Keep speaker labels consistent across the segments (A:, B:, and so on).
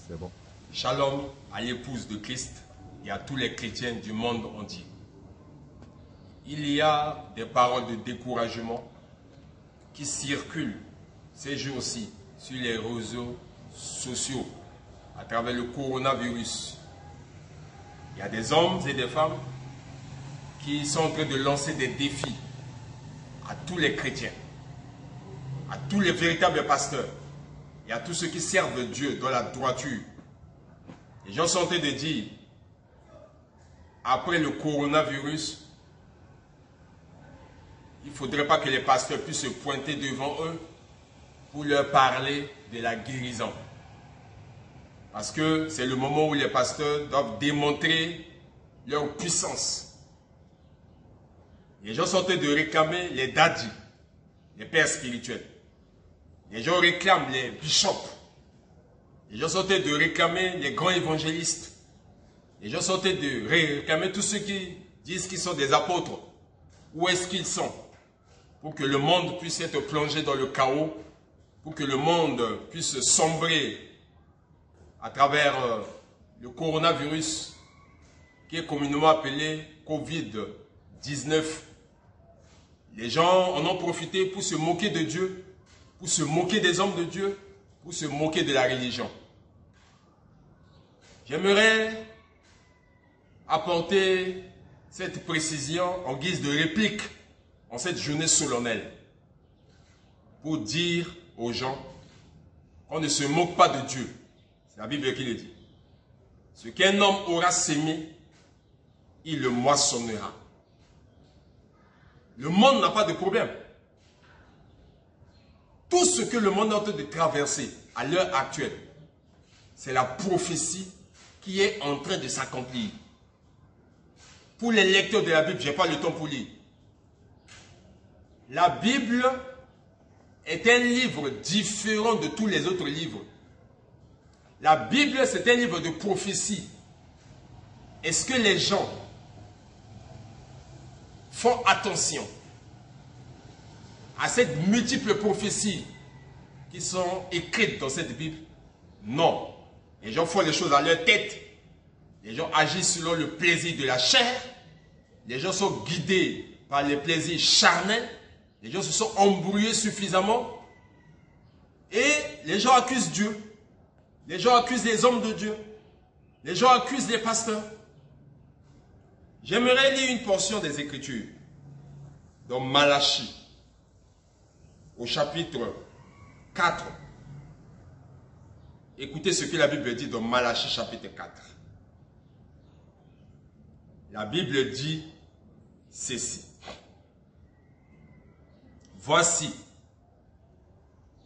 A: C'est bon.
B: Shalom à l'épouse de Christ et à tous les chrétiens du monde entier. Il y a des paroles de découragement qui circulent ces jours-ci sur les réseaux sociaux à travers le coronavirus. Il y a des hommes et des femmes qui sont en train de lancer des défis à tous les chrétiens, à tous les véritables pasteurs et à tous ceux qui servent Dieu dans la droiture. Les gens sont en train de dire, après le coronavirus, il ne faudrait pas que les pasteurs puissent se pointer devant eux pour leur parler de la guérison. Parce que c'est le moment où les pasteurs doivent démontrer leur puissance. Les gens sont en train de réclamer les dadis, les pères spirituels. Les gens réclament les bishops. Les gens sont en train de réclamer les grands évangélistes. Les gens sont en train de réclamer tous ceux qui disent qu'ils sont des apôtres. Où est-ce qu'ils sont? Pour que le monde puisse être plongé dans le chaos, pour que le monde puisse sombrer à travers le coronavirus qui est communément appelé Covid-19. Les gens en ont profité pour se moquer de Dieu, pour se moquer des hommes de Dieu, pour se moquer de la religion. J'aimerais apporter cette précision en guise de réplique en cette journée solennelle pour dire aux gens qu'on ne se moque pas de Dieu. C'est la Bible qui le dit. Ce qu'un homme aura sémé, il le moissonnera. Le monde n'a pas de problème. Tout ce que le monde est en train de traverser à l'heure actuelle, c'est la prophétie qui est en train de s'accomplir. Pour les lecteurs de la Bible, je n'ai pas le temps pour lire. La Bible est un livre différent de tous les autres livres. La Bible, c'est un livre de prophétie. Est-ce que les gens font attention à cette multiple prophétie qui sont écrites dans cette Bible? Non. Les gens font les choses à leur tête. Les gens agissent selon le plaisir de la chair. Les gens sont guidés par les plaisirs charnels. Les gens se sont embrouillés suffisamment. Et les gens accusent Dieu. Les gens accusent les hommes de Dieu. Les gens accusent les pasteurs. J'aimerais lire une portion des Écritures dans Malachie, au chapitre 4. Écoutez ce que la Bible dit dans Malachie chapitre 4. La Bible dit ceci. Voici,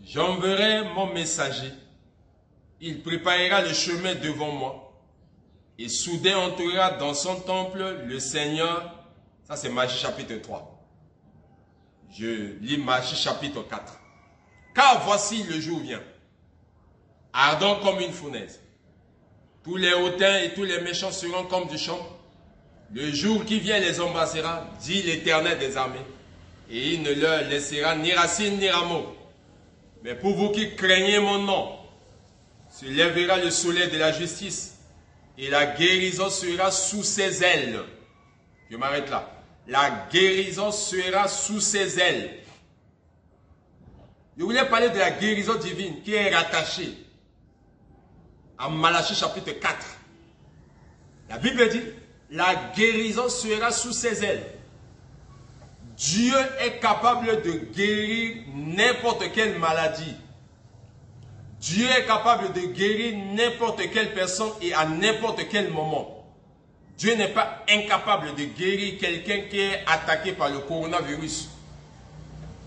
B: j'enverrai mon messager. Il préparera le chemin devant moi. Et soudain entrera dans son temple le Seigneur. Ça c'est Malachie chapitre 3. Je lis Malachie chapitre 4. Car voici le jour vient, ardent comme une fournaise. Tous les hautains et tous les méchants seront comme du champ. Le jour qui vient les embrassera, dit l'Éternel des armées, et il ne leur laissera ni racine ni rameau. Mais pour vous qui craignez mon nom, se lèvera le soleil de la justice, et la guérison sera sous ses ailes. Je m'arrête là. La guérison sera sous ses ailes. Je voulais parler de la guérison divine qui est rattachée à Malachie chapitre 4. La Bible dit, la guérison sera sous ses ailes. Dieu est capable de guérir n'importe quelle maladie. Dieu est capable de guérir n'importe quelle personne et à n'importe quel moment. Dieu n'est pas incapable de guérir quelqu'un qui est attaqué par le coronavirus.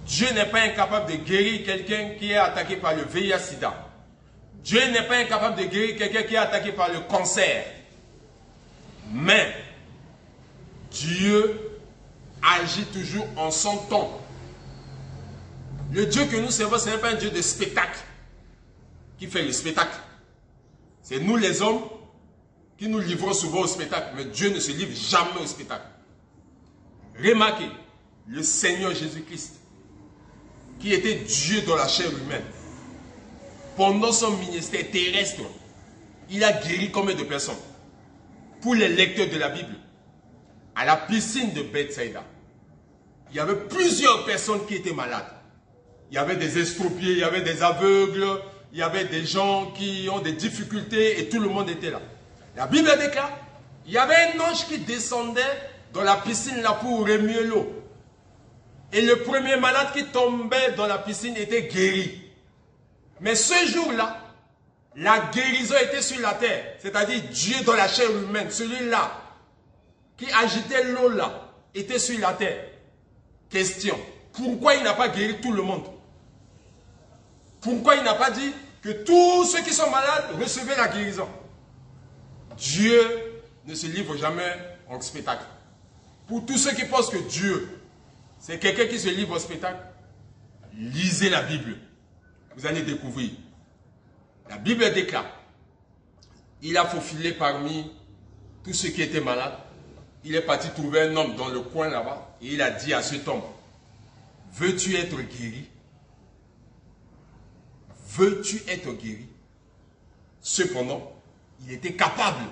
B: Dieu n'est pas incapable de guérir quelqu'un qui est attaqué par le VIH-Sida. Dieu n'est pas incapable de guérir quelqu'un qui est attaqué par le cancer. Mais Dieu agit toujours en son temps. Le Dieu que nous servons, ce n'est pas un Dieu de spectacle qui fait le spectacle. C'est nous les hommes qui nous livrons souvent au spectacle, mais Dieu ne se livre jamais au spectacle. Remarquez, le Seigneur Jésus-Christ, qui était Dieu dans la chair humaine, pendant son ministère terrestre, Il a guéri combien de personnes? Pour les lecteurs de la Bible, à la piscine de Bethsaïda, il y avait plusieurs personnes qui étaient malades. Il y avait des estropiés, il y avait des aveugles, il y avait des gens qui ont des difficultés et tout le monde était là. La Bible déclare, il y avait un ange qui descendait dans la piscine là pour remuer l'eau. Et le premier malade qui tombait dans la piscine était guéri. Mais ce jour-là, la guérison était sur la terre. C'est-à-dire Dieu dans la chair humaine, celui-là qui agitait l'eau là, était sur la terre. Question, pourquoi il n'a pas guéri tout le monde? Pourquoi il n'a pas dit que tous ceux qui sont malades recevaient la guérison? Dieu ne se livre jamais en spectacle. Pour tous ceux qui pensent que Dieu, c'est quelqu'un qui se livre au spectacle, lisez la Bible. Vous allez découvrir. La Bible déclare, il a faufilé parmi tous ceux qui étaient malades. Il est parti trouver un homme dans le coin là-bas et il a dit à cet homme, veux-tu être guéri? Veux-tu être guéri? Cependant, il était capable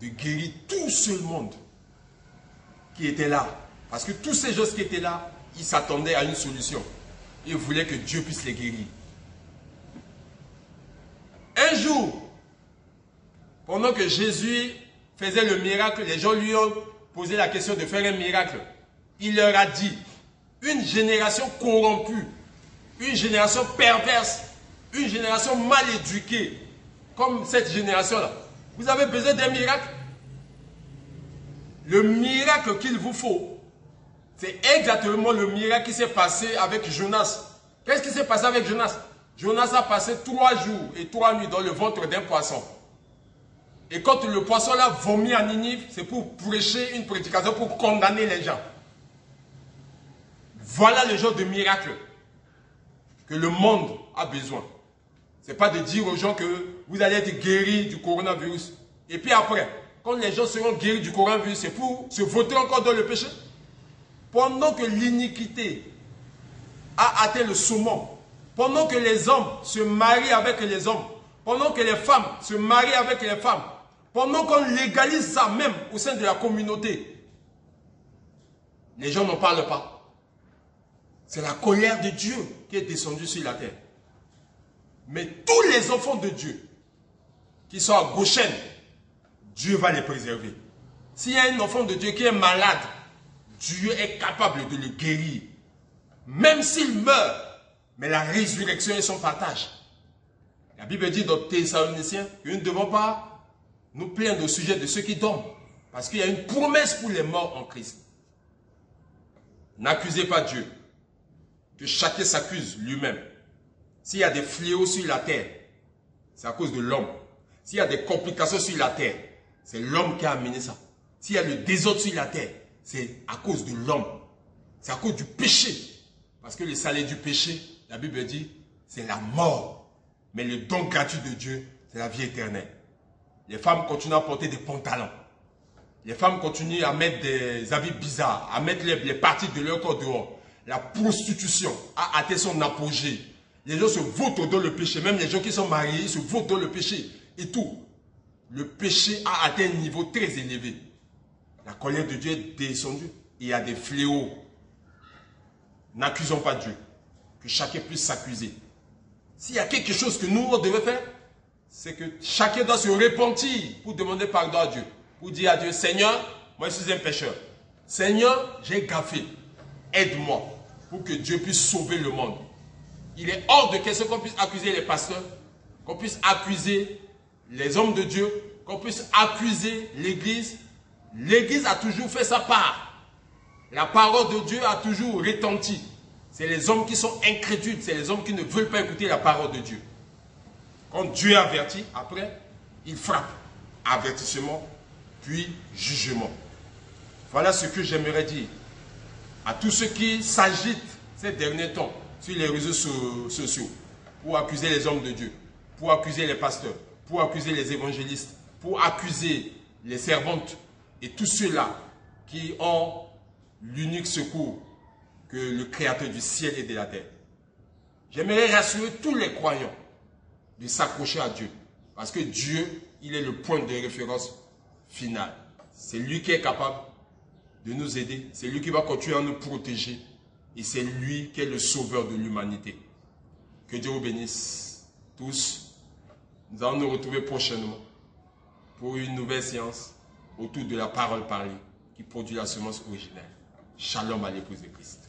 B: de guérir tout ce monde qui était là. Parce que tous ces gens qui étaient là, ils s'attendaient à une solution. Ils voulaient que Dieu puisse les guérir. Un jour, pendant que Jésus faisait le miracle, les gens lui ont posé la question de faire un miracle. Il leur a dit, une génération corrompue, une génération perverse, une génération mal éduquée, comme cette génération-là, vous avez besoin d'un miracle. Le miracle qu'il vous faut, c'est exactement le miracle qui s'est passé avec Jonas. Qu'est-ce qui s'est passé avec Jonas? Jonas a passé 3 jours et 3 nuits dans le ventre d'un poisson. Et quand le poisson l'a vomi à Ninive, c'est pour prêcher une prédication, pour condamner les gens. Voilà le genre de miracle que le monde a besoin. Ce n'est pas de dire aux gens que vous allez être guéris du coronavirus. Et puis après, quand les gens seront guéris du coronavirus, c'est pour se voter encore dans le péché. Pendant que l'iniquité a atteint le summum, pendant que les hommes se marient avec les hommes, pendant que les femmes se marient avec les femmes, pendant qu'on légalise ça même au sein de la communauté, les gens n'en parlent pas. C'est la colère de Dieu qui est descendue sur la terre. Mais tous les enfants de Dieu qui sont à Goshen, Dieu va les préserver. S'il y a un enfant de Dieu qui est malade, Dieu est capable de le guérir. Même s'il meurt, mais la résurrection est son partage. La Bible dit dans Thessaloniciens que nous ne devons pas nous plaindre au sujet de ceux qui dorment. Parce qu'il y a une promesse pour les morts en Christ. N'accusez pas Dieu. Que chacun s'accuse lui-même. S'il y a des fléaux sur la terre, c'est à cause de l'homme. S'il y a des complications sur la terre, c'est l'homme qui a amené ça. S'il y a le désordre sur la terre, c'est à cause de l'homme. C'est à cause du péché. Parce que le salaire du péché, la Bible dit, c'est la mort. Mais le don gratuit de Dieu, c'est la vie éternelle. Les femmes continuent à porter des pantalons. Les femmes continuent à mettre des habits bizarres, à mettre les parties de leur corps dehors. La prostitution a atteint son apogée. Les gens se vautrent dans le péché. Même les gens qui sont mariés, ils se vautrent dans le péché. Et tout. Le péché a atteint un niveau très élevé. La colère de Dieu est descendue. Il y a des fléaux. N'accusons pas Dieu. Que chacun puisse s'accuser. S'il y a quelque chose que nous, on devait faire, c'est que chacun doit se repentir pour demander pardon à Dieu. Pour dire à Dieu, Seigneur, moi je suis un pécheur. Seigneur, j'ai gaffé. Aide-moi pour que Dieu puisse sauver le monde. Il est hors de question qu'on puisse accuser les pasteurs, qu'on puisse accuser les hommes de Dieu, qu'on puisse accuser l'Église. L'Église a toujours fait sa part. La parole de Dieu a toujours retenti. C'est les hommes qui sont incrédules, c'est les hommes qui ne veulent pas écouter la parole de Dieu. Quand Dieu avertit, après, il frappe. Avertissement, puis jugement. Voilà ce que j'aimerais dire à tous ceux qui s'agitent ces derniers temps sur les réseaux sociaux pour accuser les hommes de Dieu, pour accuser les pasteurs, pour accuser les évangélistes, pour accuser les servantes et tous ceux-là qui ont l'unique secours que le Créateur du ciel et de la terre. J'aimerais rassurer tous les croyants de s'accrocher à Dieu. Parce que Dieu, il est le point de référence final. C'est lui qui est capable de nous aider. C'est lui qui va continuer à nous protéger. Et c'est lui qui est le sauveur de l'humanité. Que Dieu vous bénisse tous. Nous allons nous retrouver prochainement pour une nouvelle séance autour de la parole parlée qui produit la semence originelle. Shalom à l'épouse de Christ.